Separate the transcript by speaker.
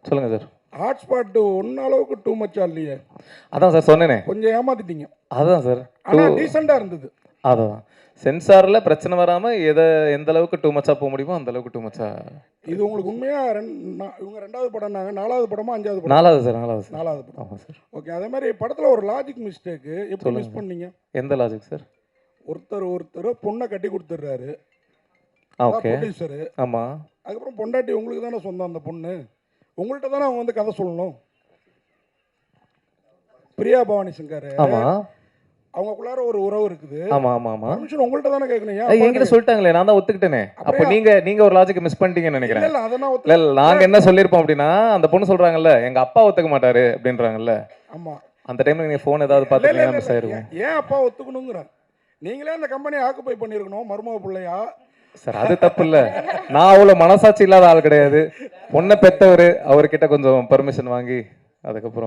Speaker 1: சொல்லுங்க sir.
Speaker 2: Hotspot ஒன்ன அளவுக்கு டூ மச்சா இல்லையே?
Speaker 1: அதான் சார் சொன்னேனே.
Speaker 2: கொஞ்சம் ஏமாத்திட்டீங்க.
Speaker 1: அதான் சார்.
Speaker 2: ஆனால் டீசெண்டாக இருந்தது.
Speaker 1: அதான் சென்சாரில் பிரச்சனை வராமல் எந்த அளவுக்கு டூ மச்சா போக முடியுமோ அந்த அளவுக்கு டூ மச்சா.
Speaker 2: இது உங்களுக்கு உண்மையாக இவங்க 2வது படம்னாங்க, 4வது படமா 5வது படம்?
Speaker 1: 4வது சார்.
Speaker 2: 4வது படம்.
Speaker 1: ஆமாம் சார்.
Speaker 2: ஓகே. அதே மாதிரி படத்தில் ஒரு லாஜிக் மிஸ்டேக்கு எப்படி மிஸ் பண்ணீங்க?
Speaker 1: எந்த லாஜிக் சார்?
Speaker 2: ஒருத்தர் பொண்ணை கட்டி கொடுத்துட்றாரு,
Speaker 1: ஓகே
Speaker 2: ப்ரொடியூசரு.
Speaker 1: ஆமாம்.
Speaker 2: அதுக்கப்புறம் பொண்டாட்டி உங்களுக்கு தானே சொந்தம், அந்த பொண்ணு உங்கள்கிட்ட தானே அவங்க வந்து கதை சொல்லணும். பிரியா பவானி சங்கர்
Speaker 1: ஆமாம்.
Speaker 2: அவங்களுக்குள்ளார ஒரு உறவு இருக்குது.
Speaker 1: ஆமாம் ஆமாம் ஆமாம்.
Speaker 2: பர்மிஷன் உங்கள்கிட்ட தானே கேட்கணும்.
Speaker 1: என்கிட்ட சொல்லிட்டாங்களே, நான் தான் ஒத்துக்கிட்டேனே. அப்போ நீங்க ஒரு லாஜிக் மிஸ் பண்ணிட்டீங்கன்னு நினைக்கிறேன்.
Speaker 2: இல்லை அதெல்லாம்
Speaker 1: இல்லை நாங்க என்ன சொல்லியிருப்போம் அப்படின்னா, அந்த பொண்ணு சொல்றாங்கல்ல எங்க அப்பா ஒத்துக்க மாட்டாரு அப்படின்றாங்கல்ல.
Speaker 2: ஆமாம்.
Speaker 1: அந்த டைம்ல நீங்க ஃபோன் ஏதாவது பார்த்துட்டீங்கன்னா மிஸ் ஆயிருக்கும்.
Speaker 2: ஏன் அப்பா ஒத்துக்கணுங்கிறேன்? நீங்களே அந்த கம்பெனியை ஆக்குப்பை பண்ணியிருக்கணும், மருமக பிள்ளையா.
Speaker 1: சார் அது தப்பு இல்லை. நான் அவ்வளோ மனசாட்சி இல்லாத ஆள் கிடையாது. பொண்ணை பெற்றவர், அவர்கிட்ட கொஞ்சம் பர்மிஷன் வாங்கி அதுக்கப்புறம்